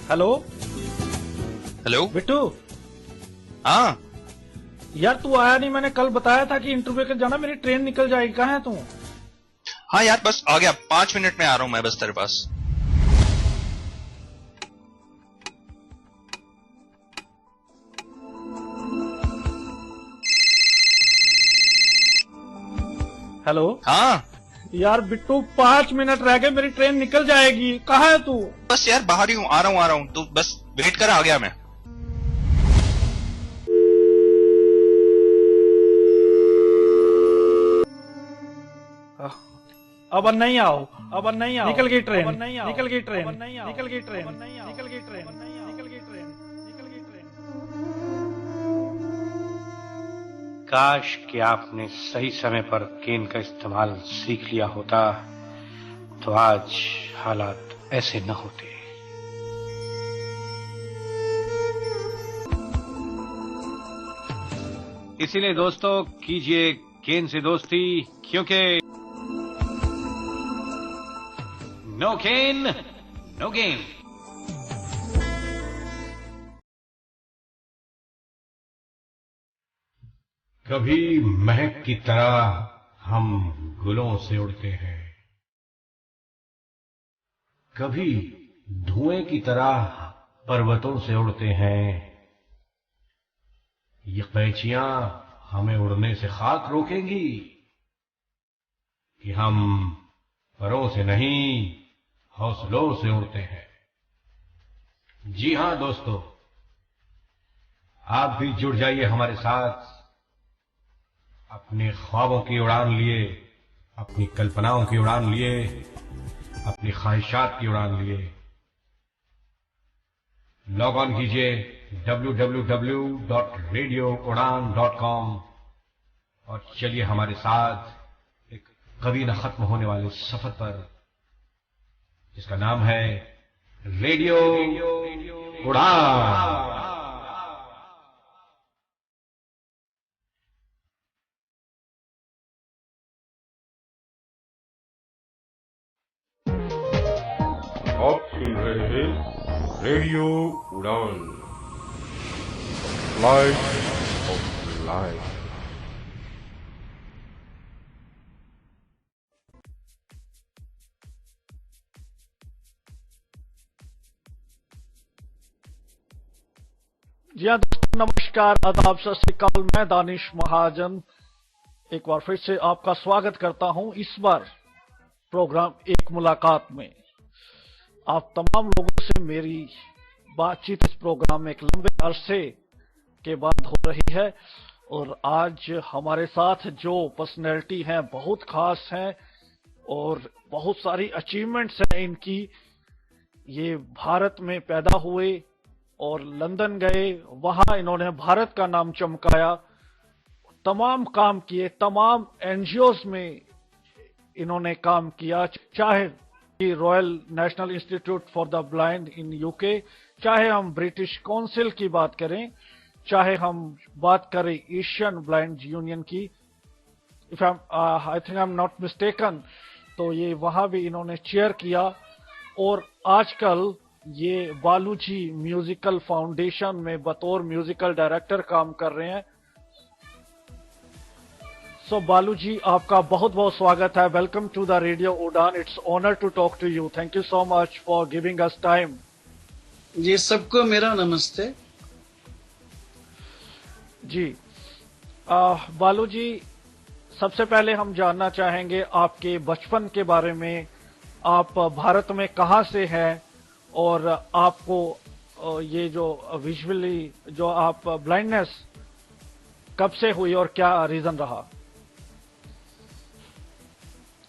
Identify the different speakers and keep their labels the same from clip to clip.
Speaker 1: Hello
Speaker 2: hello
Speaker 1: Bittu.
Speaker 2: हाँ
Speaker 1: यार तू आया नहीं, मैंने कल बताया था कि इंटरव्यू के जाना, मेरी ट्रेन निकल जाएगी। कहाँ है तू?
Speaker 2: हाँ यार बस आ गया, 5 मिनट में आ रहा हूँ मैं बस तेरे पास।
Speaker 1: हेलो।
Speaker 2: हाँ
Speaker 1: यार बिट्टू 5 मिनट रह गए, मेरी ट्रेन निकल जाएगी। कहाँ है तू?
Speaker 2: बस यार बाहर ही हूँ, आ रहा हूँ तू बस वेट कर, आ गया मैं।
Speaker 1: अब नहीं आओ, अब नहीं आओ। निकल गई ट्रेन, निकल गई ट्रेन, निकल गई ट्रेन, निकल गई ट्रेन, निकल गई ट्रेन, निकल गई ट्रेन।
Speaker 3: काश कि आपने सही समय पर केन का इस्तेमाल सीख लिया होता तो आज हालात ऐसे न होते। इसीलिए दोस्तों कीजिए केन से दोस्ती, क्योंकि नो केन नो गेम।
Speaker 4: कभी महक की तरह हम गुलों से उड़ते हैं, कभी धुएं की तरह पर्वतों से उड़ते हैं। ये कैचियां हमें उड़ने से खाक रोकेंगी कि हम परों से नहीं हौसलों से उड़ते हैं। जी हां दोस्तों, आप भी जुड़ जाइए हमारे साथ अपने ख्वाबों की उड़ान लिए, अपनी कल्पनाओं की उड़ान लिए, अपनी ख्वाहिशात की उड़ान लिए। लॉग ऑन कीजिए www.radioudan.com और चलिए हमारे साथ एक कभी न खत्म होने वाले सफर पर, जिसका नाम है रेडियो उड़ान।
Speaker 5: आप सुन रहे हैं रेडियो उड़ान, फ्लाइट ऑफ लाइफ।
Speaker 1: जी हाँ दोस्तों, नमस्कार, आदाब, सत श्री अकाल। मैं दानिश महाजन एक बार फिर से आपका स्वागत करता हूं इस बार प्रोग्राम एक मुलाकात में। आप तमाम लोगों से मेरी बातचीत इस प्रोग्राम में एक लंबे अरसे के बाद हो रही है, और आज हमारे साथ जो पर्सनैलिटी हैं बहुत खास हैं और बहुत सारी अचीवमेंट्स हैं इनकी। ये भारत में पैदा हुए और लंदन गए, वहां इन्होंने भारत का नाम चमकाया, तमाम काम किए, तमाम एनजीओज में इन्होंने काम किया, चाहे royal national institute for the blind in UK, चाहे हम ब्रिटिश काउंसिल की बात करें, चाहे हम बात करें एशियन ब्लाइंड यूनियन की, if I think I am not mistaken, तो ये वहां भी इन्होंने चेयर किया। और आजकल ये बालूजी म्यूजिकल फाउंडेशन में बतौर म्यूजिकल डायरेक्टर काम कर रहे हैं। सो बालूजी, आपका बहुत बहुत स्वागत है। Welcome to the radio Udaan. It's honour to talk to you. Thank you so much for giving us time.
Speaker 6: जी सबको मेरा नमस्ते।
Speaker 1: जी बालूजी, सबसे पहले हम जानना चाहेंगे आपके बचपन के बारे में। आप भारत में कहाँ से हैं और आपको ये जो विजुअली जो आप ब्लाइंडनेस कब से हुई और क्या रीजन रहा?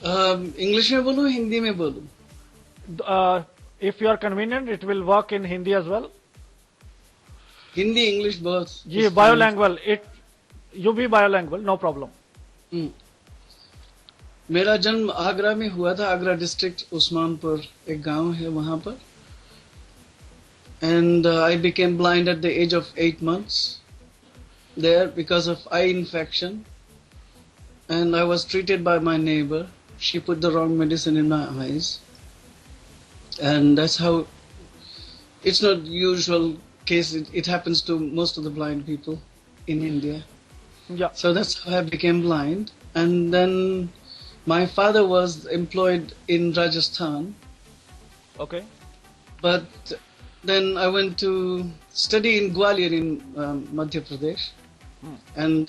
Speaker 6: इंग्लिश में बोलूं, हिंदी में बोलूं?
Speaker 1: If you are convenient it will work in Hindi as well.
Speaker 6: Hindi English both.
Speaker 1: जी, bilingual, it you be bilingual, no problem.
Speaker 6: मेरा जन्म आगरा में हुआ था, आगरा डिस्ट्रिक्ट, उस्मानपुर एक गांव है वहां पर। And I became blind at the age of 8 months there because of eye infection, and I was treated by my neighbor. She put the wrong medicine in my eyes, and that's how it's not usual case. It happens to most of the blind people in India.
Speaker 1: Yeah.
Speaker 6: So that's how I became blind. And then my father was employed in Rajasthan,
Speaker 1: Okay.
Speaker 6: but then I went to study in Gwalior in Madhya Pradesh, and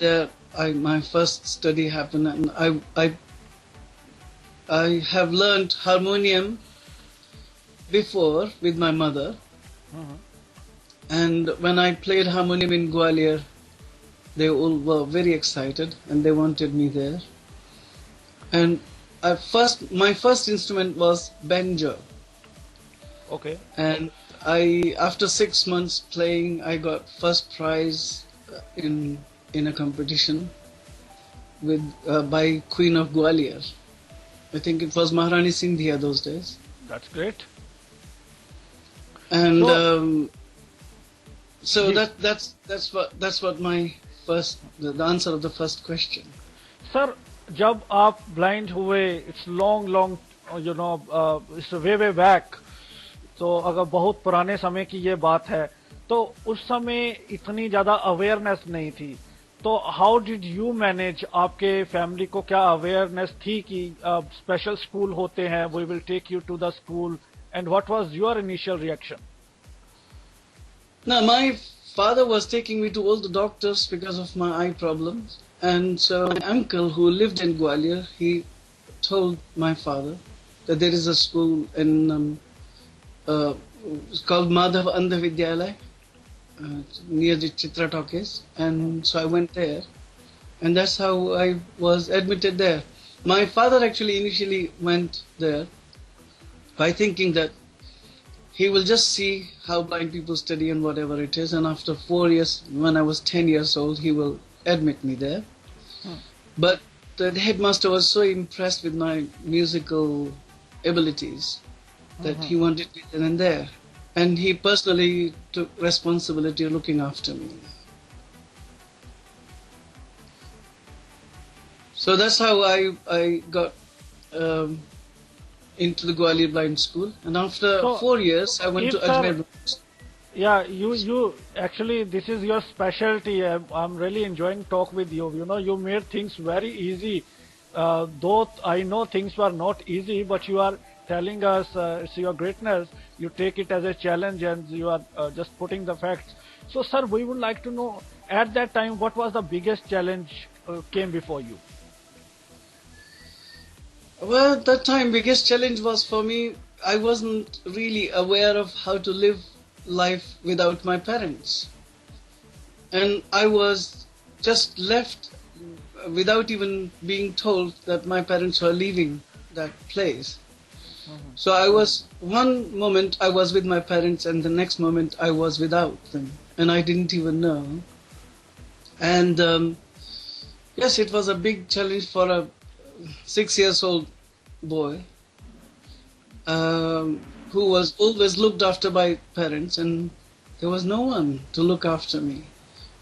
Speaker 6: my first study happened, and I have learned harmonium before with my mother, and when I played harmonium in Gwalior, they all were very excited and they wanted me there. And my first instrument was banjo.
Speaker 1: Okay.
Speaker 6: And after 6 months playing, I got first prize in a competition by Queen of Gwalior. I think it was Maharani Sindhia those days.
Speaker 1: That's great.
Speaker 6: And so
Speaker 1: Yes.
Speaker 6: that's what my the answer of the first question.
Speaker 1: Sir, जब आप blind हुए, it's long long it's way way back, तो अगर बहुत पुराने समय की ये बात है, तो उस समय इतनी ज्यादा अवेयरनेस नहीं थी, तो हाउ डिड यू मैनेज? आपके फैमिली को क्या अवेयरनेस थी कि स्पेशल स्कूल होते हैं, we will take you to the school, and what was your initial reaction?
Speaker 6: Now, my father was taking me to all the doctors because of my eye problems. And so my uncle who lived in Gwalior, he told my father that there is a school in it's called Madhav Andha Vidyalaya near the Chitra Talkies. And so I went there. And that's how I was admitted there. My father actually initially went there by thinking that he will just see how blind people study and whatever it is, and after 4 years, when I was 10 years old, he will admit me there. But the headmaster was so impressed with my musical abilities that he wanted me then and there. And he personally took responsibility of looking after me. So that's how I got into the Gwalior Blind School, and after
Speaker 1: So,
Speaker 6: 4 years, I went to
Speaker 1: if, sir,
Speaker 6: Ajmer.
Speaker 1: Yeah, you actually, this is your specialty. I'm really enjoying talk with you. You know, you made things very easy. Though I know things were not easy, but you are telling us it's your greatness. You take it as a challenge, and you are just putting the facts. So, sir, we would like to know, at that time, what was the biggest challenge came before you?
Speaker 6: Well, at that time, biggest challenge was for me, I wasn't really aware of how to live life without my parents. And I was just left without even being told that my parents were leaving that place. So I was, one moment I was with my parents, and the next moment I was without them. And I didn't even know. And yes, it was a big challenge for a 6 years old boy who was always looked after by parents, and there was no one to look after me.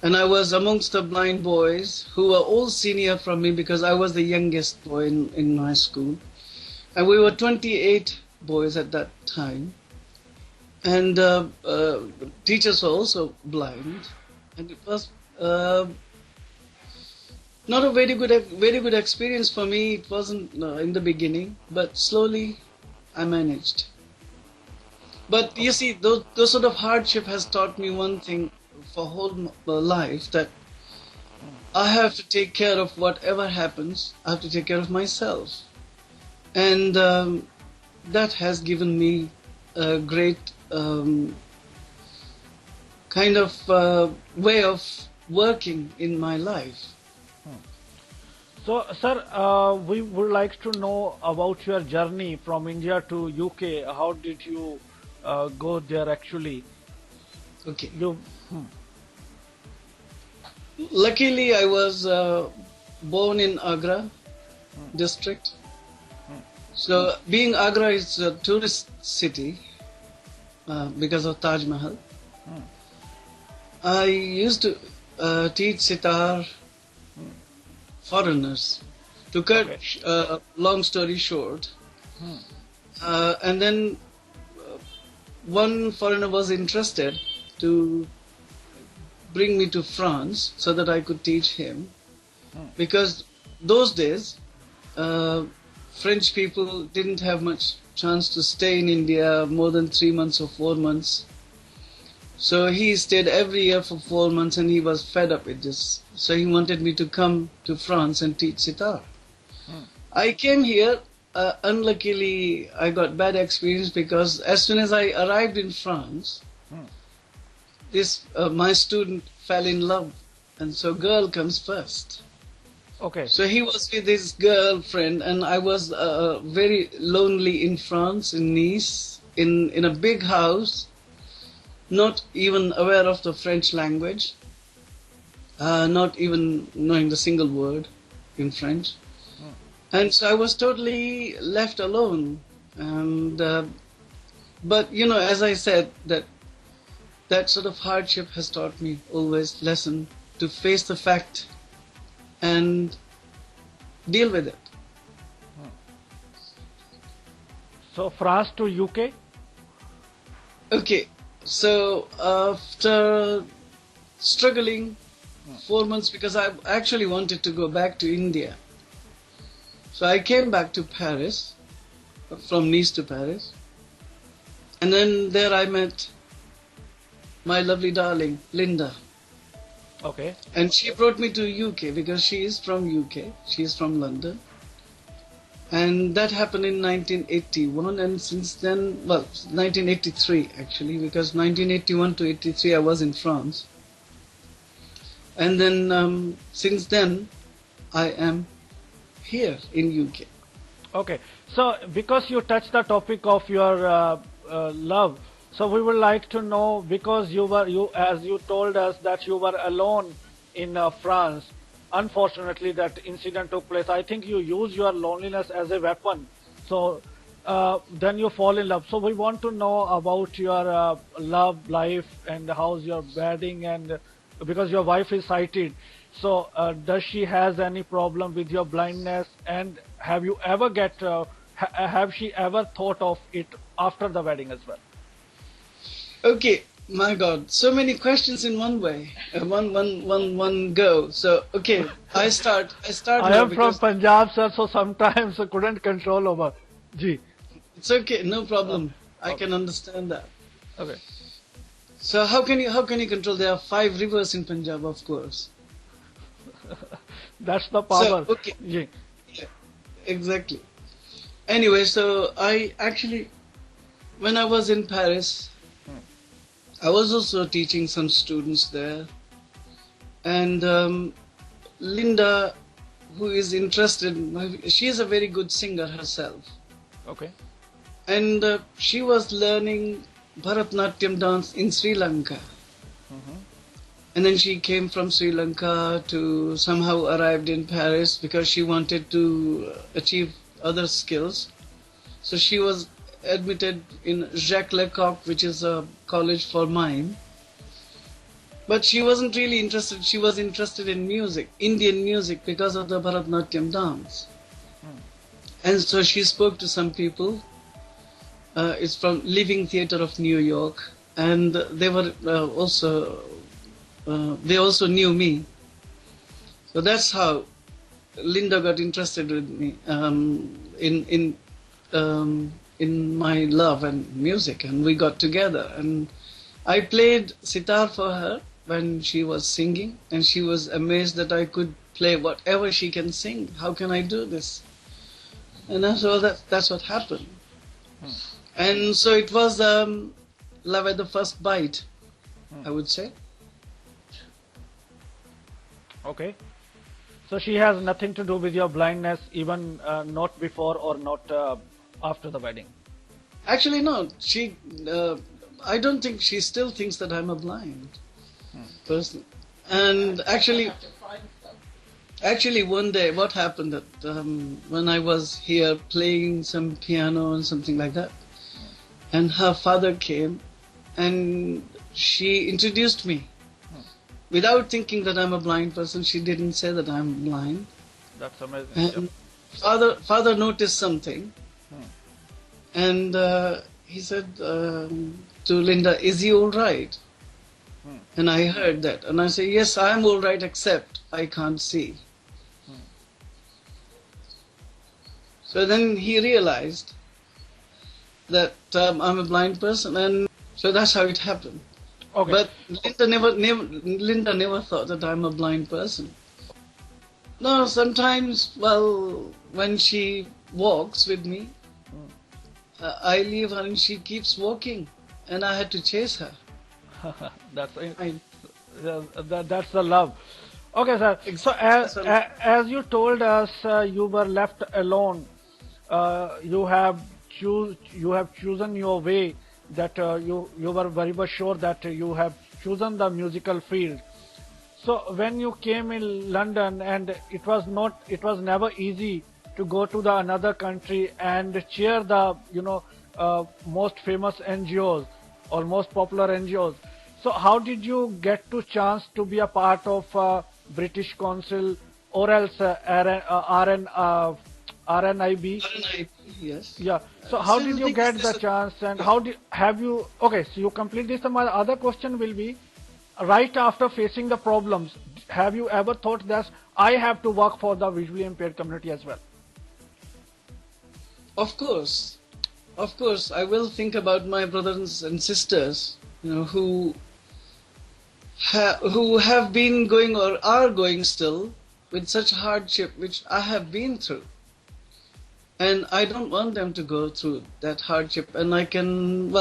Speaker 6: And I was amongst the blind boys who were all senior from me because I was the youngest boy in my school. And we were 28 boys at that time. And teachers were also blind. And it was not a very good experience for me. It wasn't in the beginning, but slowly I managed. But you see, those sort of hardship has taught me one thing for whole life, that I have to take care of whatever happens. I have to take care of myself, and that has given me a great kind of way of working in my life.
Speaker 1: So, sir, we would like to know about your journey from India to UK. How did you go there actually?
Speaker 6: Okay.
Speaker 1: You,
Speaker 6: Luckily, I was born in Agra district. So, being Agra is a tourist city because of Taj Mahal, I used to teach sitar foreigners. To cut long story short, and then one foreigner was interested to bring me to France so that I could teach him. Because those days, French people didn't have much chance to stay in India more than 3 months or 4 months. So he stayed every year for 4 months and he was fed up with this. So he wanted me to come to France and teach sitar. I came here. Unluckily, I got bad experience because as soon as I arrived in France, my student fell in love, and so girl comes first.
Speaker 1: Okay.
Speaker 6: So he was with his girlfriend, and I was very lonely in France, in Nice, in a big house, not even aware of the French language, not even knowing the single word in French. And so I was totally left alone. And but you know, as I said, that sort of hardship has taught me always lesson to face the fact and deal with it.
Speaker 1: So France to UK?
Speaker 6: Okay, so after struggling 4 months, because I actually wanted to go back to India. So I came back to Paris, from Nice to Paris. And then there I met my lovely darling, Linda.
Speaker 1: Okay.
Speaker 6: And she brought me to UK because she is from UK. She is from London. And that happened in 1981. And since then, well, 1983 actually, because 1981 to 83 I was in France. And then since then, I am here in UK.
Speaker 1: Okay. So because you touched the topic of your love, so we would like to know, because as you told us that you were alone in France. Unfortunately, that incident took place. I think you use your loneliness as a weapon. So then you fall in love. So we want to know about your love life and how's your wedding, and because your wife is sighted. So does she has any problem with your blindness, and have you ever have she ever thought of it after the wedding as well?
Speaker 6: Okay, my God, so many questions in one way, one go. So okay, I start.
Speaker 1: I am from Punjab, sir, so sometimes I couldn't control over. Ji.
Speaker 6: It's okay, no problem. I can understand that.
Speaker 1: Okay.
Speaker 6: So how can you control? There are 5 rivers in Punjab, of course.
Speaker 1: That's the power.
Speaker 6: So, okay.
Speaker 1: Ji.
Speaker 6: Yeah, exactly. Anyway, so I actually, when I was in Paris, I was also teaching some students there. And Linda, who is interested, she is a very good singer herself.
Speaker 1: Okay.
Speaker 6: And she was learning Bharatnatyam dance in Sri Lanka. And then she came from Sri Lanka to somehow arrived in Paris because she wanted to achieve other skills. So she was admitted in Jacques Lecoq, which is a college for mime. But she wasn't really interested. She was interested in music, Indian music, because of the Bharatnatyam dance. And so she spoke to some people. It's from Living Theatre of New York, and they were they also knew me. So that's how Linda got interested with me in my love and music, and we got together. And I played sitar for her when she was singing, and she was amazed that I could play whatever she can sing. How can I do this? And so that's what happened. And so it was love at the first bite, I would say.
Speaker 1: Okay. So she has nothing to do with your blindness, even not before or not after the wedding?
Speaker 6: Actually, no. I don't think she still thinks that I'm a blind person. And actually, one day, what happened that when I was here playing some piano and something like that, and her father came, and she introduced me. Without thinking that I'm a blind person, she didn't say that I'm blind.
Speaker 1: That's amazing.
Speaker 6: And father noticed something, and he said to Linda, "Is he all right?" And I heard that, and I said, "Yes, I am all right, except I can't see." So then he realized that I'm a blind person, and so that's how it happened.
Speaker 1: Okay.
Speaker 6: But Linda never thought that I'm a blind person. No, sometimes, well, when she walks with me, I leave her and she keeps walking, and I had to chase her.
Speaker 1: That's it.
Speaker 6: I,
Speaker 1: That's the love. Okay, sir. So as you told us, you were left alone. You have chosen your way. That you were very much sure that you have chosen the musical field. So when you came in London, and it was never easy to go to the another country and cheer the most famous NGOs or most popular NGOs. So how did you get to chance to be a part of British Council or else RNIB?
Speaker 6: yes.
Speaker 1: Yeah. So how did you get the chance, and have you? Okay. So you complete this. And my other question will be, right after facing the problems, have you ever thought that I have to work for the visually impaired community as well?
Speaker 6: Of course, I will think about my brothers and sisters, who have been going or are going still with such hardship which I have been through. And I don't want them to go through that hardship, and I can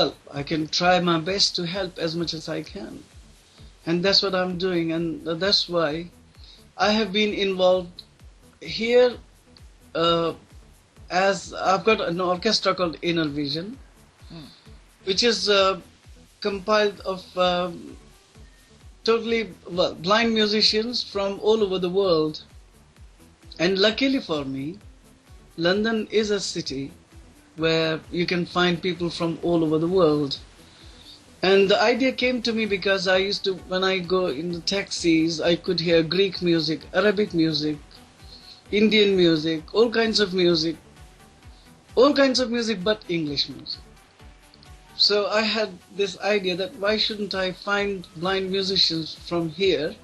Speaker 6: try my best to help as much as I can. And that's what I'm doing, and that's why I have been involved here as I've got an orchestra called Inner Vision, which is compiled of blind musicians from all over the world. And luckily for me, London is a city where you can find people from all over the world. And the idea came to me because I used to, when I go in the taxis, I could hear Greek music, Arabic music, Indian music, all kinds of music, but English music. So I had this idea that why shouldn't I find blind musicians from here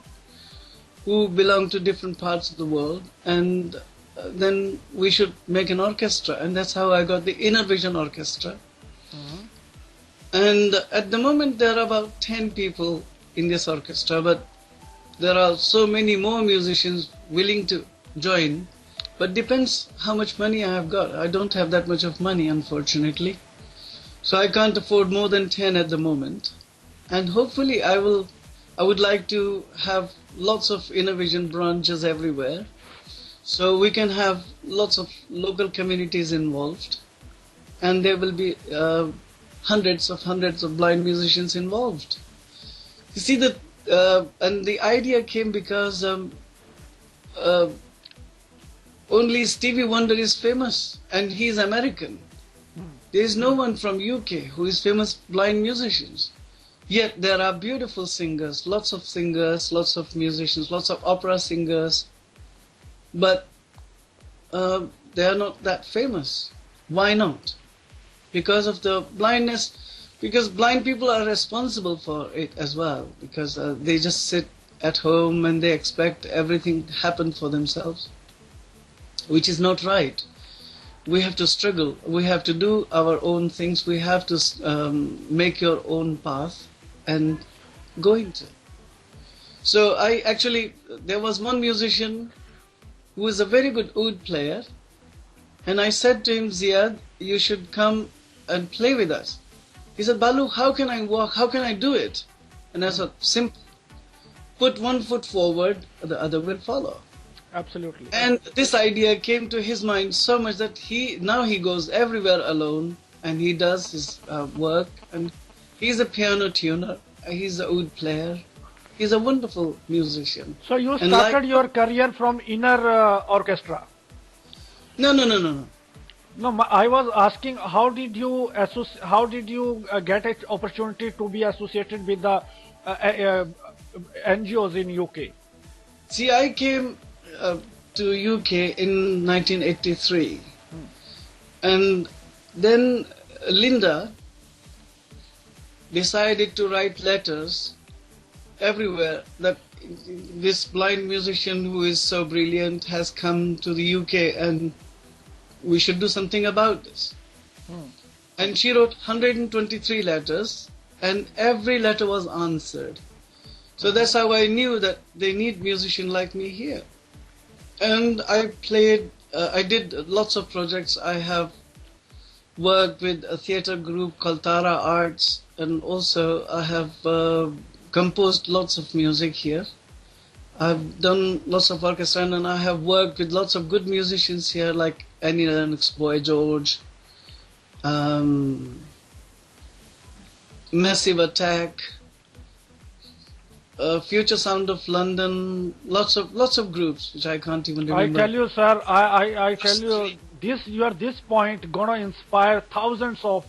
Speaker 6: who belong to different parts of the world, and then we should make an orchestra. And that's how I got the Inner Vision Orchestra. And at the moment there are about 10 people in this orchestra, but there are so many more musicians willing to join, but depends how much money I have got. I don't have that much of money, unfortunately, so I can't afford more than 10 at the moment. And hopefully I would like to have lots of Inner Vision branches everywhere, so we can have lots of local communities involved, and there will be hundreds of blind musicians involved. You see that, and the idea came because only Stevie Wonder is famous, and he's American. There is no one from UK who is famous blind musicians. Yet there are beautiful singers, lots of musicians, lots of opera singers, but they are not that famous. Why not? Because of the blindness, because blind people are responsible for it as well, because they just sit at home and they expect everything to happen for themselves, which is not right. We have to struggle, we have to do our own things, we have to make your own path and go into it. So there was one musician who was a very good oud player, and I said to him, "Ziad, you should come and play with us." He said, "Balu, how can I walk? How can I do it?" And I said, "Simple. Put one foot forward, the other will follow."
Speaker 1: Absolutely.
Speaker 6: And this idea came to his mind so much that now he goes everywhere alone, and he does his work, and he's a piano tuner, he's a oud player, he's a wonderful musician.
Speaker 1: So you started your career from Inner Orchestra?
Speaker 6: No.
Speaker 1: No, I was asking, how did you get an opportunity to be associated with the NGOs in UK?
Speaker 6: See, I came to UK in 1983, and then Linda decided to write letters everywhere that this blind musician who is so brilliant has come to the UK and we should do something about this. And she wrote 123 letters and every letter was answered. So that's how I knew that they need musicians like me here. And I did lots of projects. I have worked with a theatre group called Tara Arts, and also I have composed lots of music here. I've done lots of orchestra, and I have worked with lots of good musicians here like Annie Lennox, Boy George, Massive Attack, Future Sound of London, lots of groups which I can't even remember.
Speaker 1: I tell you, sir, I tell you, you are this point gonna inspire thousands of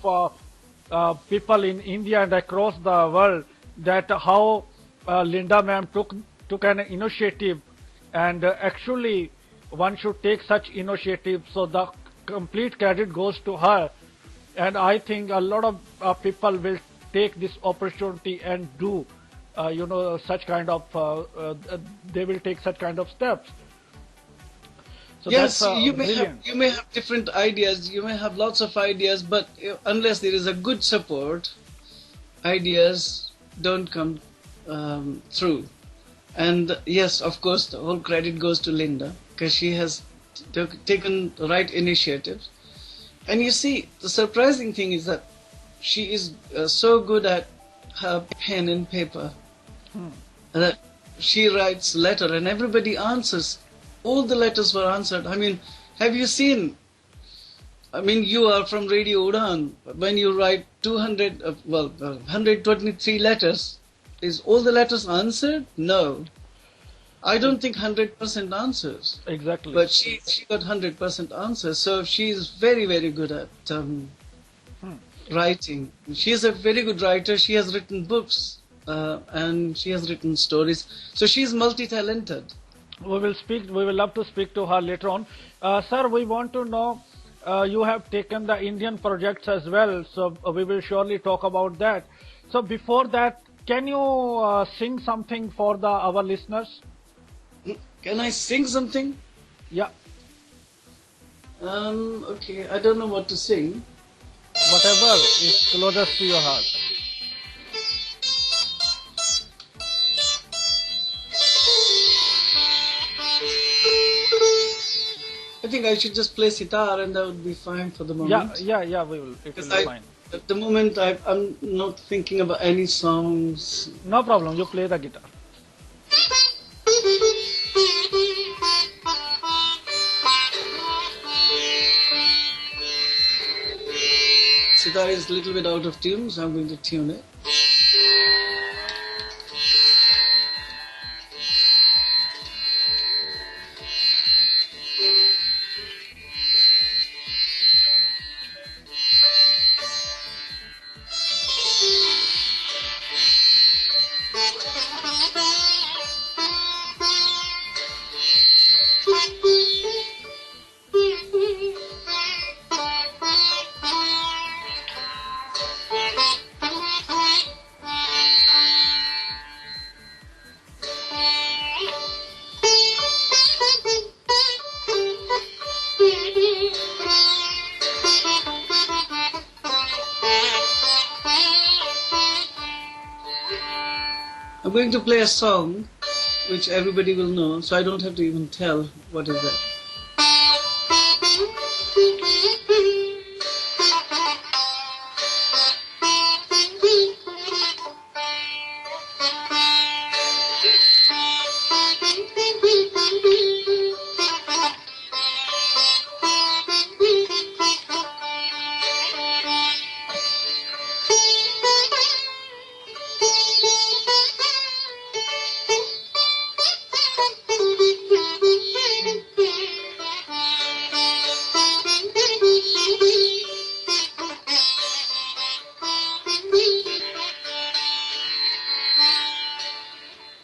Speaker 1: people in India and across the world, that how Linda ma'am took an initiative, and actually one should take such initiative, so the complete credit goes to her. And I think a lot of people will take this opportunity and do such kind of they will take such kind of steps. So
Speaker 6: yes,
Speaker 1: that's,
Speaker 6: you may have different ideas, you may have lots of ideas, but unless there is a good support, ideas don't come through. And yes, of course, the whole credit goes to Linda, because she has taken the right initiatives. And you see, the surprising thing is that she is so good at her pen and paper that she writes letter and everybody answers. All the letters were answered. I mean, have you seen? I mean, you are from Radio Udan. When you write 123 letters, is all the letters answered? No. I don't think 100% answers.
Speaker 1: Exactly.
Speaker 6: But she got 100% answers. So she is very, very good at writing. She is a very good writer. She has written books and she has written stories. So she is multi-talented.
Speaker 1: We will love to speak to her later on. Sir, we want to know, you have taken the Indian projects as well, so we will surely talk about that. So before that, can you sing something for our listeners?
Speaker 6: Can I sing something?
Speaker 1: Yeah.
Speaker 6: Okay, I don't know what to sing.
Speaker 1: Whatever is closest to your heart.
Speaker 6: I think I should just play sitar and that would be fine for the moment.
Speaker 1: Yeah, we will. It will be fine.
Speaker 6: At the moment, I'm not thinking about any songs.
Speaker 1: No problem, you play the guitar.
Speaker 6: Sitar is a little bit out of tune, so I'm going to tune it. I'm going to play a song which everybody will know, so I don't have to even tell what is that.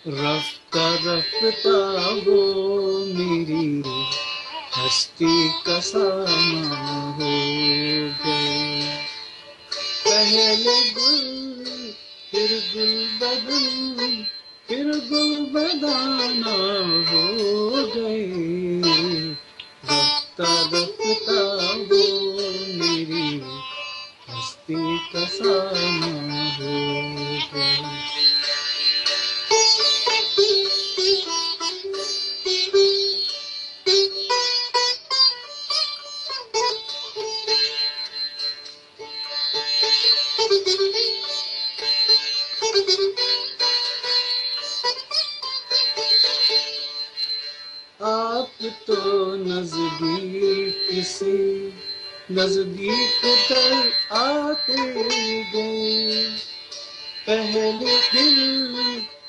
Speaker 6: रफ्ता रफ्ता वो मेरी हस्ती का सामान हो गए पहले गुल फिर गुल बदन फिर गुल बदाना हो गए, रफ्ता रफ्ता वो मेरी हस्ती का सामा हो गए। आप तो नजदीक से नजदीक तर आते गए, पहले दिल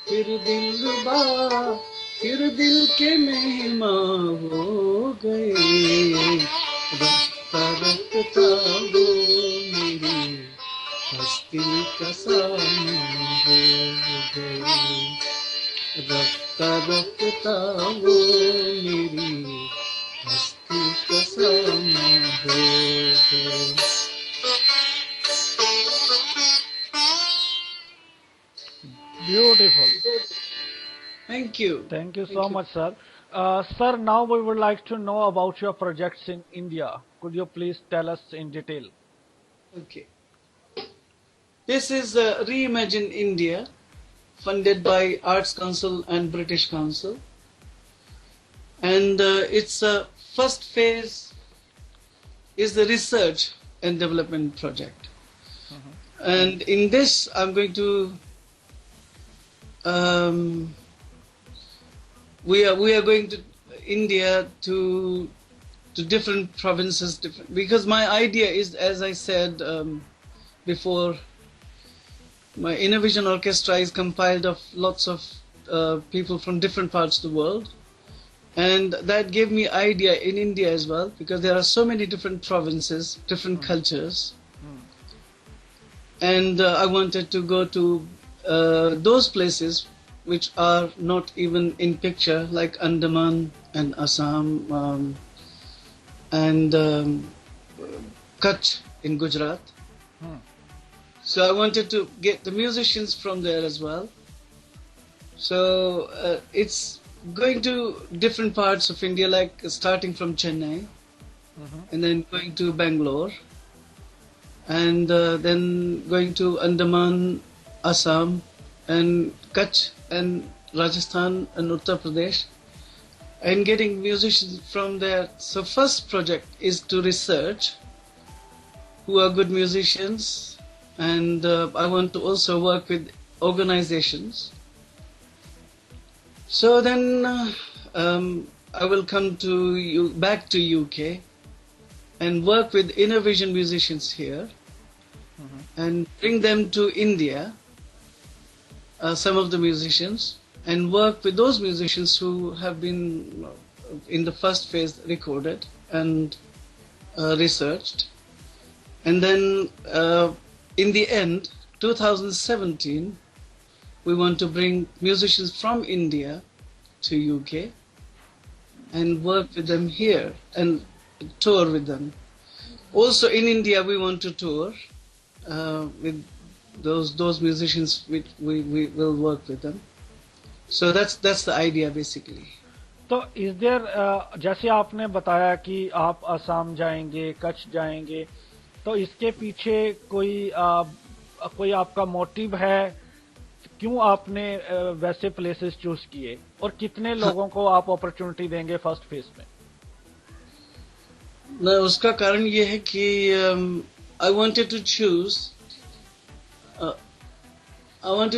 Speaker 6: फिर दिलरुबा फिर दिल के मेहमा हो गए, रफ्ता रफ्ता वो मेरी हस्ती का सामा हो गए, रफ्ता रफ्ता वो मेरी हस्ती का सामा हो गए।
Speaker 1: Beautiful.
Speaker 6: Thank you.
Speaker 1: Thank you so much, sir. Sir, now we would like to know about your projects in India. Could you please tell us in detail?
Speaker 6: Okay. This is Reimagine India, funded by Arts Council and British Council. And its first phase is the research and development project. And in this, I'm going to we are going to India to different provinces, because my idea is, as I said before, my Innovision Orchestra is compiled of lots of people from different parts of the world, and that gave me idea in India as well, because there are so many different provinces, different cultures, and I wanted to go to those places which are not even in picture, like Andaman and Assam and Kutch in Gujarat. So I wanted to get the musicians from there as well. So it's going to different parts of India, like starting from Chennai, and then going to Bangalore, and then going to Andaman, Assam, and Kutch, and Rajasthan, and Uttar Pradesh, and getting musicians from there. So first project is to research who are good musicians, and I want to also work with organizations. So then I will come to back to UK and work with Innovision musicians here, and bring them to India, some of the musicians, and work with those musicians who have been in the first phase recorded and researched. And then in the end, 2017, we want to bring musicians from India to UK and work with them here and tour with them. Also in India, we want to tour with those musicians. We will work with them. So that's the idea basically.
Speaker 1: तो इस देर जैसे आपने बताया कि आप असम जाएंगे, कच्छ जाएंगे, तो इसके पीछे कोई आपका मोटिव है? क्यों आपने वैसे प्लेसेस चूज किए, और कितने लोगों को आप अपॉर्चुनिटी देंगे फर्स्ट फेज में?
Speaker 6: उसका कारण ये है कि I wanted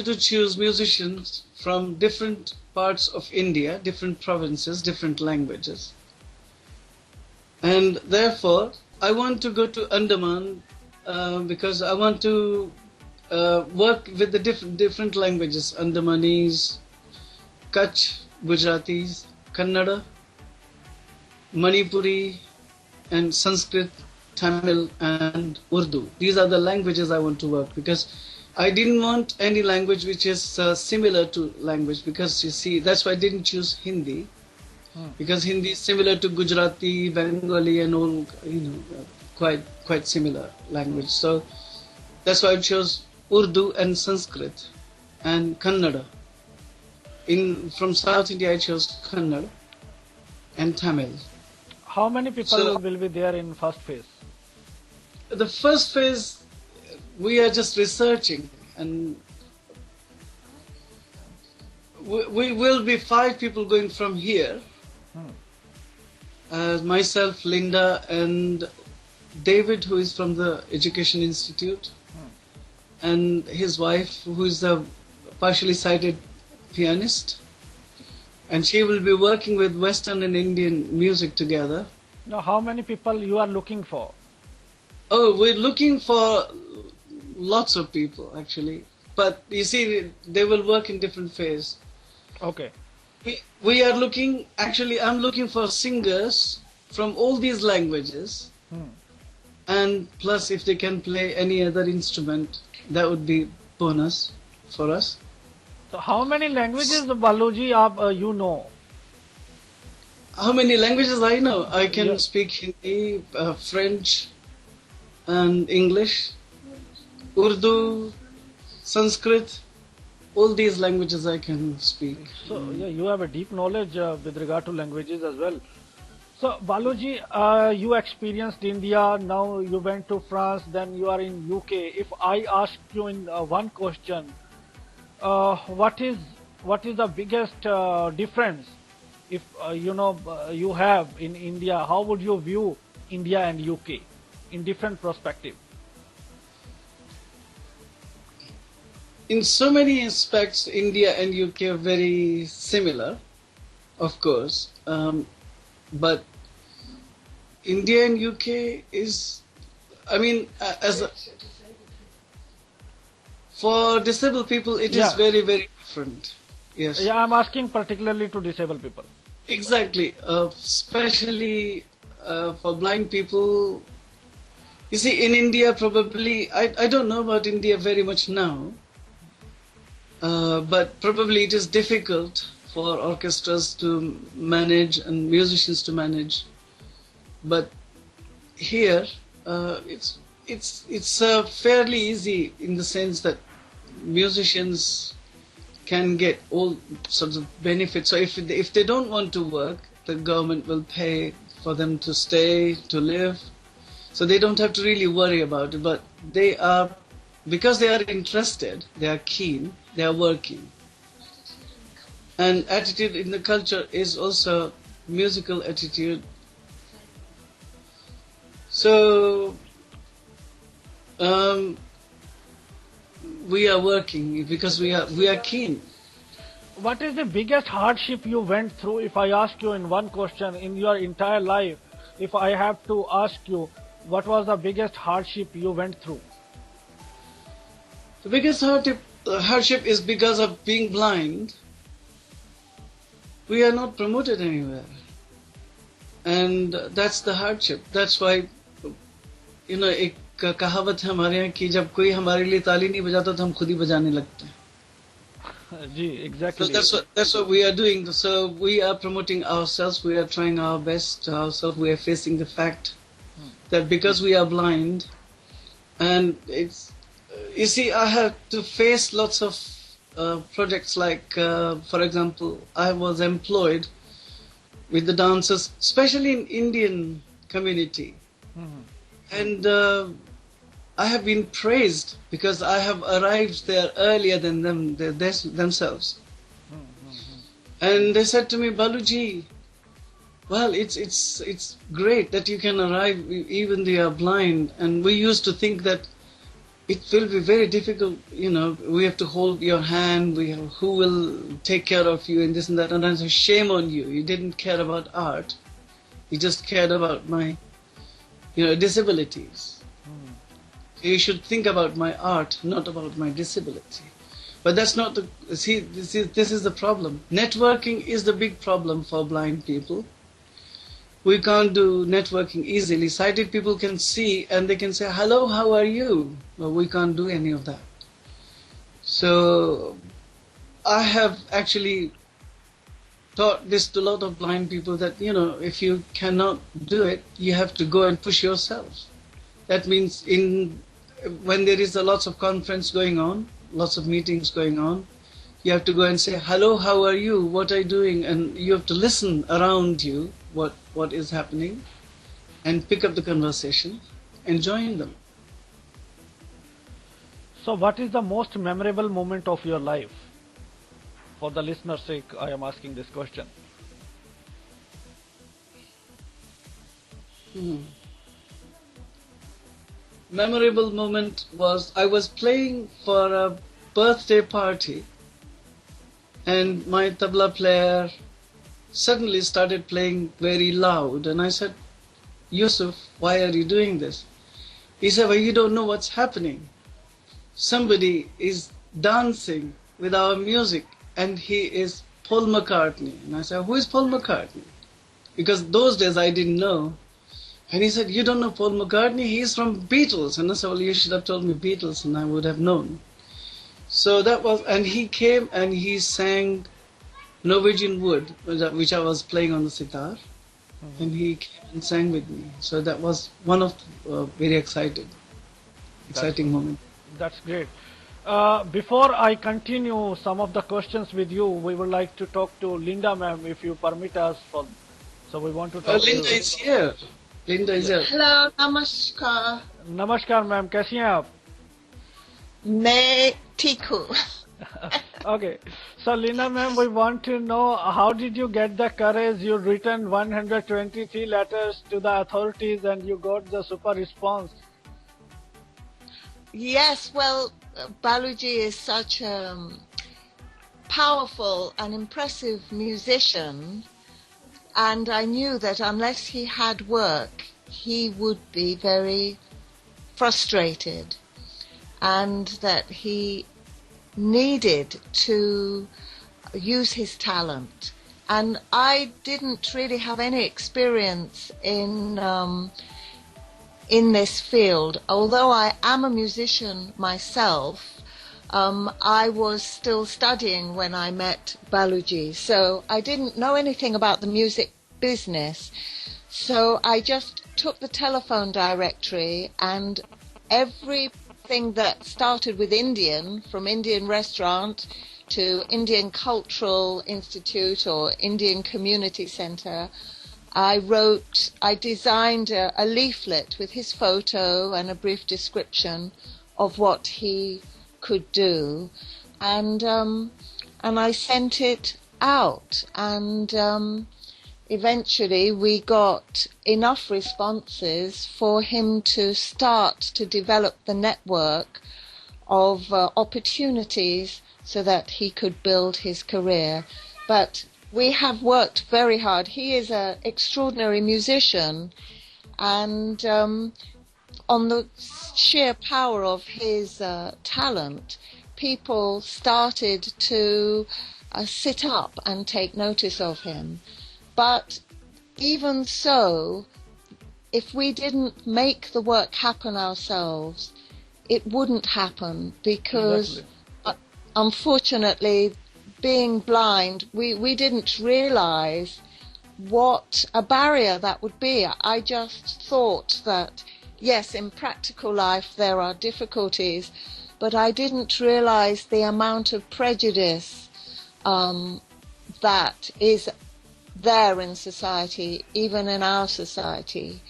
Speaker 6: to choose musicians from different parts of India, different provinces, different languages. And therefore, I want to go to Andaman because I want to work with the different languages: Andamanese, Kutch, Gujaratis, Kannada, Manipuri, and Sanskrit, Tamil, and Urdu. These are the languages I want to work, because I didn't want any language which is similar to language, because you see, that's why I didn't choose Hindi, because Hindi is similar to Gujarati, Bengali, and all, quite similar language. So that's why I chose Urdu and Sanskrit and Kannada. From South India, I chose Kannada and Tamil.
Speaker 1: How many people will be there in first phase?
Speaker 6: The first phase, we are just researching, and we will be 5 people going from here. Myself, Linda, and David, who is from the Education Institute, and his wife, who is a partially sighted pianist, and she will be working with Western and Indian music together.
Speaker 1: Now, how many people you are looking for?
Speaker 6: Oh, we're looking for lots of people, actually. But you see, they will work in different phases.
Speaker 1: Okay.
Speaker 6: We are looking, actually, I'm looking for singers from all these languages. And plus, if they can play any other instrument, that would be bonus for us.
Speaker 1: So, how many languages, Baluji, you know?
Speaker 6: How many languages I know? I can speak Hindi, French, and English, Urdu, Sanskrit. All these languages I can speak.
Speaker 1: So, yeah, you have a deep knowledge with regard to languages as well. So, Baluji, you experienced India, now you went to France, then you are in UK. If I ask you in one question, what is the biggest difference if you have in India? How would you view India and UK in different perspective?
Speaker 6: In so many aspects, India and UK are very similar, of course. But India and UK is, I mean, for disabled people, it is very, very different. Yes.
Speaker 1: Yeah, I'm asking particularly to disabled people.
Speaker 6: Exactly. Especially for blind people. You see, in India, probably, I don't know about India very much now, but probably it is difficult for orchestras to manage and musicians to manage. But here, it's fairly easy in the sense that musicians can get all sorts of benefits. So if they don't want to work, the government will pay for them to stay, to live. So they don't have to really worry about it. But they are, because they are interested, they are keen, they are working. And attitude in the culture is also musical attitude. So we are working because we are keen.
Speaker 1: What is the biggest hardship you went through? If I ask you in one question, in your entire life, if I have to ask you, what was the biggest hardship you went through?
Speaker 6: The biggest hardship is because of being blind. We are not promoted anywhere. And that's the hardship. That's why, एक कहावत है हमारे यहाँ कि जब कोई हमारे लिए ताली नहीं बजाता तो हम खुद ही बजाने लगते हैं.
Speaker 1: Exactly.
Speaker 6: So that's what we are doing. So we are promoting ourselves. We are trying our best ourselves. We are facing the fact that because we are blind, and it's, you see, I have to face lots of projects like, for example, I was employed with the dancers, especially in Indian community. And I have been praised because I have arrived there earlier than them themselves. And they said to me, Baluji, well, it's great that you can arrive even though you are blind. And we used to think that it will be very difficult, we have to hold your hand, who will take care of you and this and that. And I said, shame on you. You didn't care about art. You just cared about my, disabilities. You should think about my art, not about my disability. But that's not this is the problem. Networking is the big problem for blind people. We can't do networking easily. Sighted people can see and they can say, hello, how are you? Well, we can't do any of that. So I have actually taught this to a lot of blind people that, if you cannot do it, you have to go and push yourself. That means in when there is a lots of conference going on, lots of meetings going on, you have to go and say, hello, how are you? What are you doing? And you have to listen around you what is happening and pick up the conversation and join them.
Speaker 1: So what is the most memorable moment of your life? For the listener's sake, I am asking this question.
Speaker 6: Memorable moment was I was playing for a birthday party and my tabla player suddenly started playing very loud and I said, Yusuf, why are you doing this? He said, well, you don't know what's happening. Somebody is dancing with our music and he is Paul McCartney. And I said, who is Paul McCartney? Because those days I didn't know. And he said, you don't know Paul McCartney? He's from Beatles. And I said, well, you should have told me Beatles and I would have known. So that was, and he came and he sang Norwegian Wood, which I was playing on the sitar. And he came and sang with me. So that was one of the very exciting moments.
Speaker 1: That's great. Before I continue some of the questions with you, we would like to talk to Linda ma'am, if you permit us. So we want to talk to
Speaker 6: Linda is here. Linda is here.
Speaker 7: Hello, namaskar.
Speaker 1: नमस्कार ma'am, कैसी हैं आप?
Speaker 7: मैं ठीक हूँ.
Speaker 1: Okay, so Linda ma'am, we want to know how did you get the courage? You written 123 letters to the authorities and you got the super response.
Speaker 7: Yes, well, Baluji is such a powerful and impressive musician, and I knew that unless he had work, he would be very frustrated, and that he needed to use his talent. And I didn't really have any experience in this field. Although I am a musician myself, I was still studying when I met Baluji, so I didn't know anything about the music business. So I just took the telephone directory, and everything that started with Indian, from Indian restaurant to Indian Cultural Institute or Indian Community Center, I designed a leaflet with his photo and a brief description of what he could do, and I sent it out, and eventually we got enough responses for him to start to develop the network of opportunities so that he could build his career. But we have worked very hard. He is an extraordinary musician, and on the sheer power of his talent, people started to sit up and take notice of him. But even so, if we didn't make the work happen ourselves, it wouldn't happen, because unfortunately, being blind, we didn't realize what a barrier that would be. I just thought that, yes, in practical life there are difficulties, but I didn't realize the amount of prejudice that is there in society, even in our society.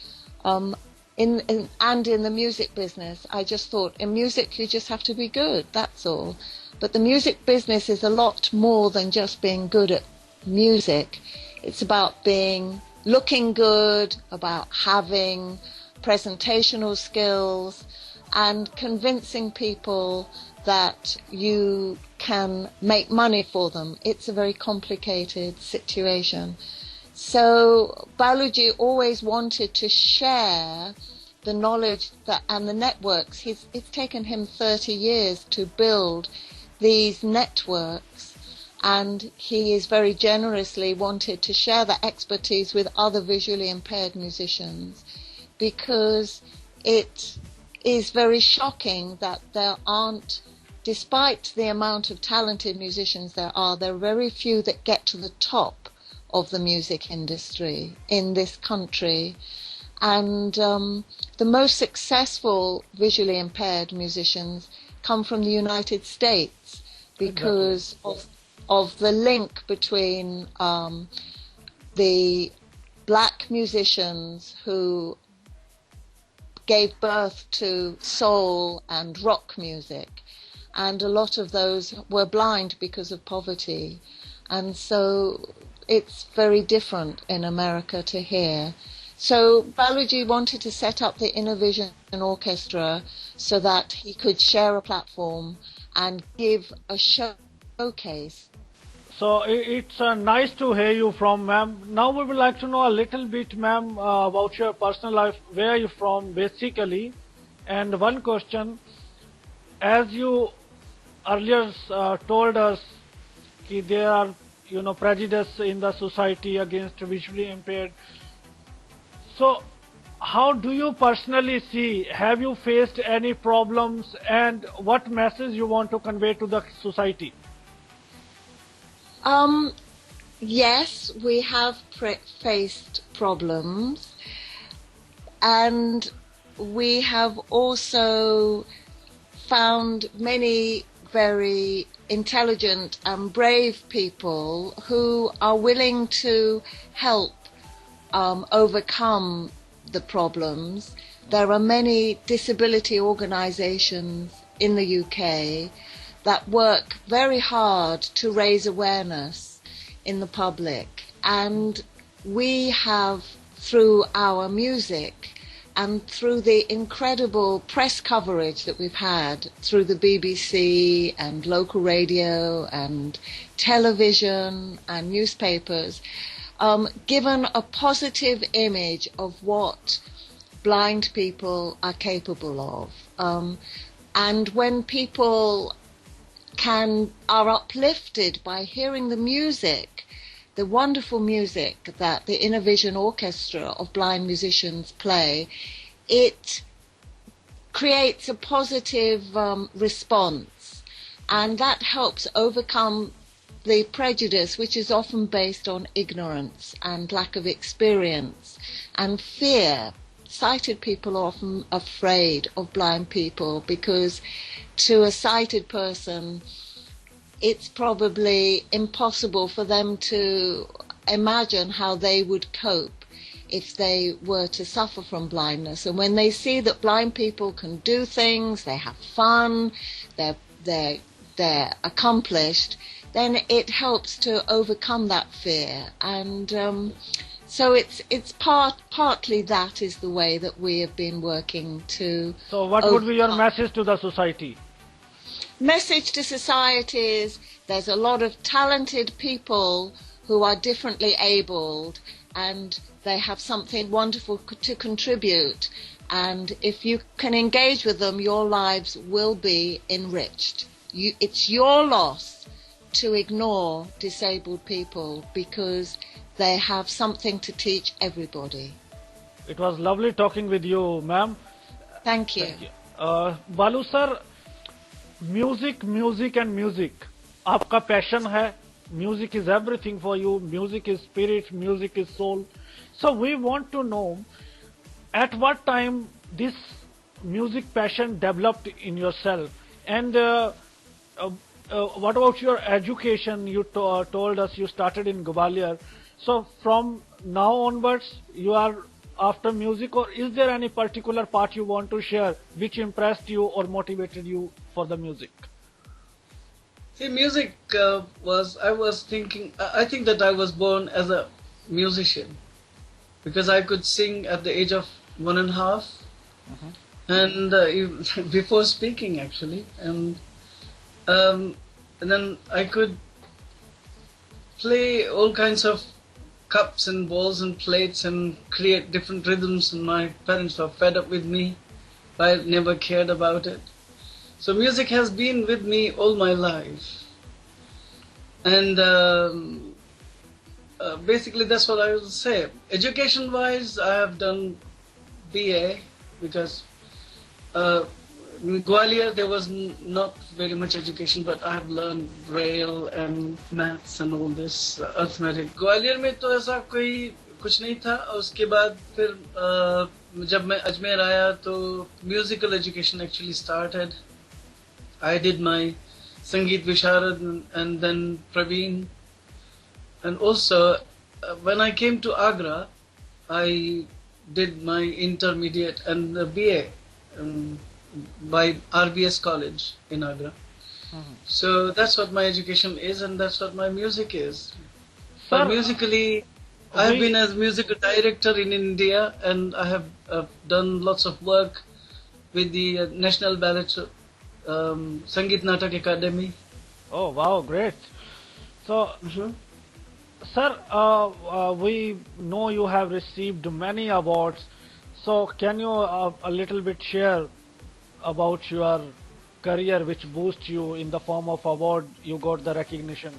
Speaker 7: And in the music business, I just thought, in music you just have to be good, that's all. But the music business is a lot more than just being good at music. It's about looking good, about having presentational skills, and convincing people that you can make money for them. It's a very complicated situation. So Baluji always wanted to share the knowledge and the networks. It's taken him 30 years to build these networks, and he is very generously wanted to share that expertise with other visually impaired musicians, because it is very shocking that there aren't, despite the amount of talented musicians there are very few that get to the top of the music industry in this country. And the most successful visually impaired musicians come from the United States because of the link between the black musicians who gave birth to soul and rock music, and a lot of those were blind because of poverty, and so it's very different in America to here. So Baluji wanted to set up the Innovision Orchestra so that he could share a platform and give a showcase.
Speaker 1: So it's nice to hear you from, ma'am. Now we would like to know a little bit, ma'am, about your personal life. Where are you from, basically? And one question, as you earlier told us, that there are, prejudice in the society against visually impaired. So, how do you personally see? Have you faced any problems, and what message you want to convey to the society?
Speaker 7: Yes, we have faced problems, and we have also found many very intelligent and brave people who are willing to help overcome the problems. There are many disability organisations in the UK that work very hard to raise awareness in the public, and we have, through our music and through the incredible press coverage that we've had through the BBC and local radio and television and newspapers, given a positive image of what blind people are capable of. And when people are uplifted by hearing the music, the wonderful music that the Innovision Orchestra of blind musicians play, it creates a positive response, and that helps overcome the prejudice which is often based on ignorance and lack of experience and fear. Sighted people are often afraid of blind people because to a sighted person it's probably impossible for them to imagine how they would cope if they were to suffer from blindness. And when they see that blind people can do things, they have fun, they're accomplished, then it helps to overcome that fear. And so it's partly that is the way that we have been working to.
Speaker 1: So what would be your message to the society?
Speaker 7: Message to society is there's a lot of talented people who are differently abled, and they have something wonderful to contribute, and if you can engage with them, your lives will be enriched. It's your loss to ignore disabled people because they have something to teach everybody.
Speaker 1: It was lovely talking with you, ma'am.
Speaker 7: Thank you.
Speaker 1: Balu sir, music and music. आपका passion है. Music is everything for you. Music is spirit. Music is soul. So we want to know at what time this music passion developed in yourself, and what about your education? You told us you started in Gwalior. So from now onwards, you are after music, or is there any particular part you want to share which impressed you or motivated you for the music?
Speaker 6: See, music I think that I was born as a musician because I could sing at the age of 1.5 and before speaking actually, and then I could play all kinds of cups and balls and plates and create different rhythms, and my parents were fed up with me, but I never cared about it. So music has been with me all my life, and basically that's what I would say. Education wise, I have done BA because in Gwalior there was not very much education, but I have learned Braille and maths and all this arithmetic. Gwalior में तो ऐसा कोई कुछ नहीं था, और उसके बाद फिर जब मैं अजमेर आया तो musical education actually started. I did my Sangeet Visharad and then Praveen. And also, when I came to Agra, I did my intermediate and BA by RBS College in Agra. So that's what my education is, and that's what my music is. But musically, I have been as musical director in India, and I have done lots of work with the National Ballet Sangeet Natak Academy.
Speaker 1: Oh, wow, great. So, sir, we know you have received many awards. So, can you a little bit share about your career which boosts you in the form of award you got the recognition?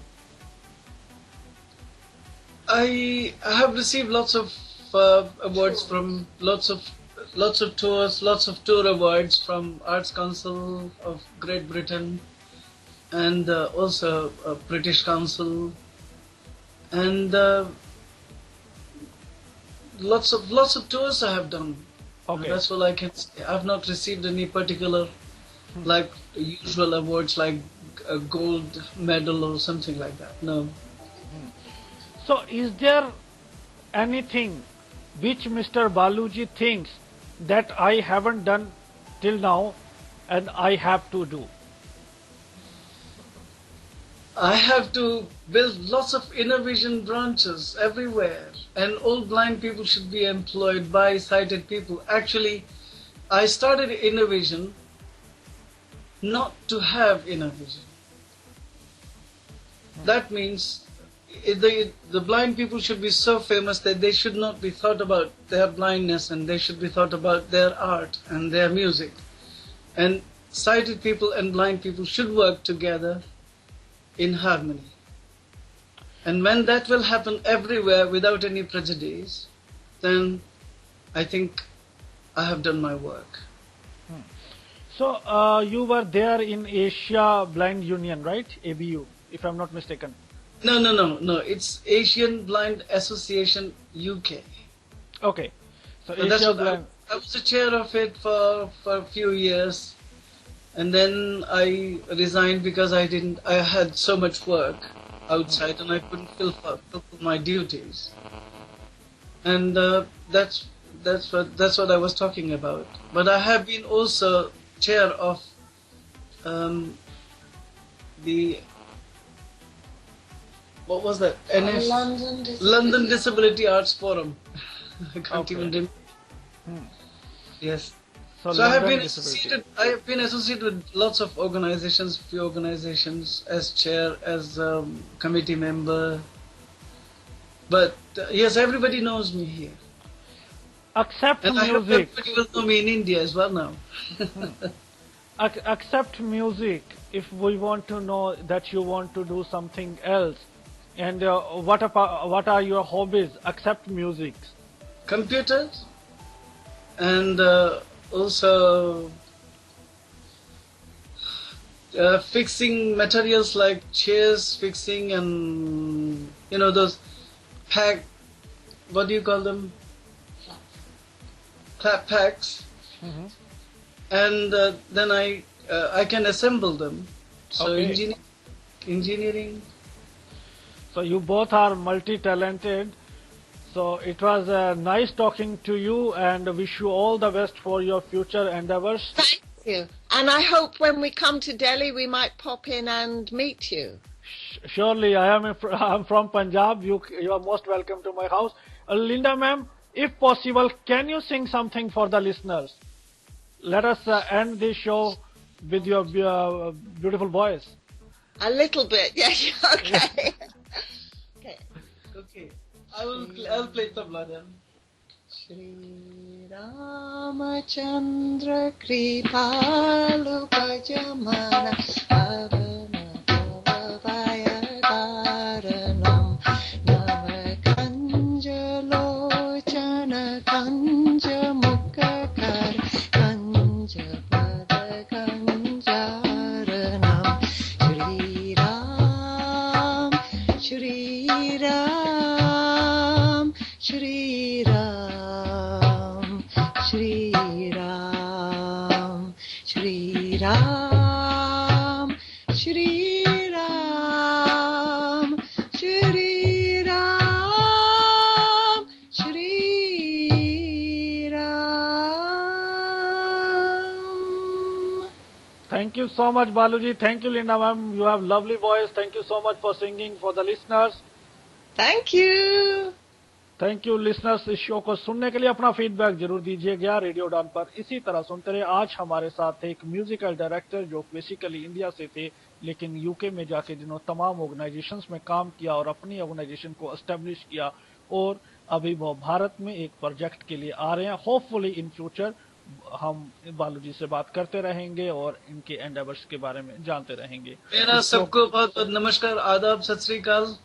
Speaker 6: I have received lots of awards from lots of tours, lots of tour awards from Arts Council of Great Britain, and also British Council, and lots of tours I have done.
Speaker 1: Okay.
Speaker 6: That's all I can say. I've not received any particular like usual awards like a gold medal or something like that. No.
Speaker 1: So, is there anything which Mr. Baluji thinks that I haven't done till now and I have to do?
Speaker 6: I have to build lots of inner vision branches everywhere, and all blind people should be employed by sighted people. Actually, I started inner vision not to have inner vision. That means the blind people should be so famous that they should not be thought about their blindness, and they should be thought about their art and their music. And sighted people and blind people should work together in harmony. And when that will happen everywhere without any prejudice, then I think I have done my work.
Speaker 1: So, you were there in Asia Blind Union, right? ABU, if I'm not mistaken.
Speaker 6: No. It's Asian Blind Association UK.
Speaker 1: Okay. So,
Speaker 6: So that's
Speaker 1: Asia
Speaker 6: what
Speaker 1: Blind.
Speaker 6: I was the chair of it for a few years, and then I resigned because I had so much work outside and I couldn't fulfill my duties. And that's what I was talking about. But I have been also chair of the what was that? London Disability Arts Forum. I can't even remember. Yes. So I have been associated with lots of organizations, few organizations, as chair, as committee member. But yes, everybody knows me here.
Speaker 1: Accept
Speaker 6: And I hope
Speaker 1: music.
Speaker 6: everybody will know me in India as well now.
Speaker 1: Accept music if we want to know that you want to do something else. And what are your hobbies? Accept music.
Speaker 6: Computers, and also fixing materials like chairs, fixing, and those what do you call them? Packs. And then I can assemble them. So
Speaker 1: Okay.
Speaker 6: engineering.
Speaker 1: So you both are multi-talented. So it was nice talking to you, and wish you all the best for your future endeavors.
Speaker 7: Thank you. And I hope when we come to Delhi, we might pop in and meet you.
Speaker 1: Surely, I'm from Punjab. You are most welcome to my house. Linda ma'am, if possible, can you sing something for the listeners? Let us end this show with your beautiful voice.
Speaker 7: A little bit, yes. Okay.
Speaker 6: Okay. I'll play tabla then.
Speaker 7: Shri Ramachandra Kripalu Bhajamana Avana Bhavavayadaranam Navakanjalochana Kanja Mukkakar Kanja Pada Kanjaranam Shri Ram Shri Ram Shri Ram, Shri Ram, Shri Ram, Shri Ram, Shri Ram.
Speaker 1: Thank you so much, Baluji. Thank you, Linda ma'am. You have lovely voice. Thank you so much for singing for the listeners.
Speaker 7: Thank you.
Speaker 1: Thank you listeners. इस show को सुनने के लिए अपना feedback जरूर दीजिएगा radio down पर। इसी तरह सुनते रहे। आज हमारे साथ एक म्यूजिकल डायरेक्टर जो बेसिकली इंडिया से थे लेकिन यूके में जाके जिन्होंने तमाम ऑर्गेनाइजेशंस में काम किया और अपनी ऑर्गेनाइजेशन को एस्टेब्लिश किया और अभी वो भारत में एक प्रोजेक्ट के लिए आ रहे हैं। होपफुली इन फ्यूचर हम बालूजी से बात करते रहेंगे और इनके एंडेवर्स के बारे में जानते रहेंगे।
Speaker 6: मेरा सबको बहुत बहुत नमस्कार, आदाब, सत श्री अकाल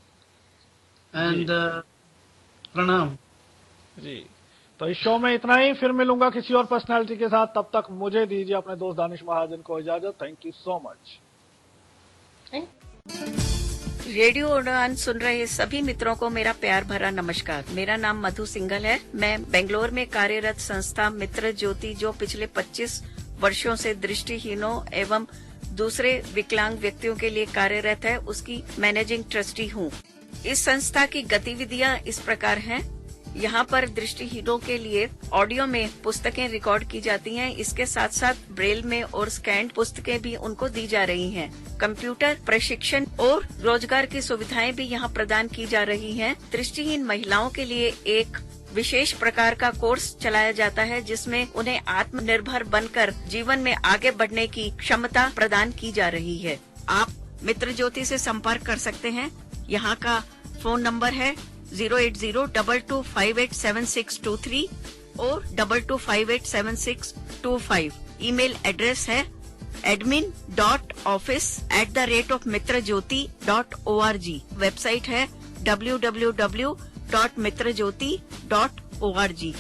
Speaker 6: एंड प्रणाम
Speaker 1: जी। तो इस शो में इतना ही, फिर मिलूंगा किसी और पर्सनालिटी के साथ। तब तक मुझे दीजिए अपने दोस्त दानिश महाजन को इजाजत। Thank you so much.
Speaker 8: Radio उड़ान सुन रहे सभी मित्रों को मेरा प्यार भरा नमस्कार। मेरा नाम मधु सिंघल है। मैं बेंगलोर में कार्यरत संस्था मित्र ज्योति, जो पिछले 25 वर्षों से दृष्टिहीनों एवं दूसरे विकलांग व्यक्तियों के लिए कार्यरत है, उसकी मैनेजिंग ट्रस्टी हूँ। इस संस्था की गतिविधियाँ इस प्रकार हैं। यहाँ पर दृष्टिहीनों के लिए ऑडियो में पुस्तकें रिकॉर्ड की जाती हैं। इसके साथ साथ ब्रेल में और स्कैन्ड पुस्तकें भी उनको दी जा रही हैं। कंप्यूटर प्रशिक्षण और रोजगार की सुविधाएं भी यहाँ प्रदान की जा रही हैं। दृष्टिहीन महिलाओं के लिए एक विशेष प्रकार का कोर्स चलाया जाता है जिसमें उन्हें आत्मनिर्भर बनकर जीवन में आगे बढ़ने की क्षमता प्रदान की जा रही है। आप मित्र ज्योति से संपर्क कर सकते हैं। यहाँ का फोन नंबर है 08022587623 और 22587625। ईमेल एड्रेस है admin.office@mitrajyoti.org। वेबसाइट है www.mitrajyoti.org।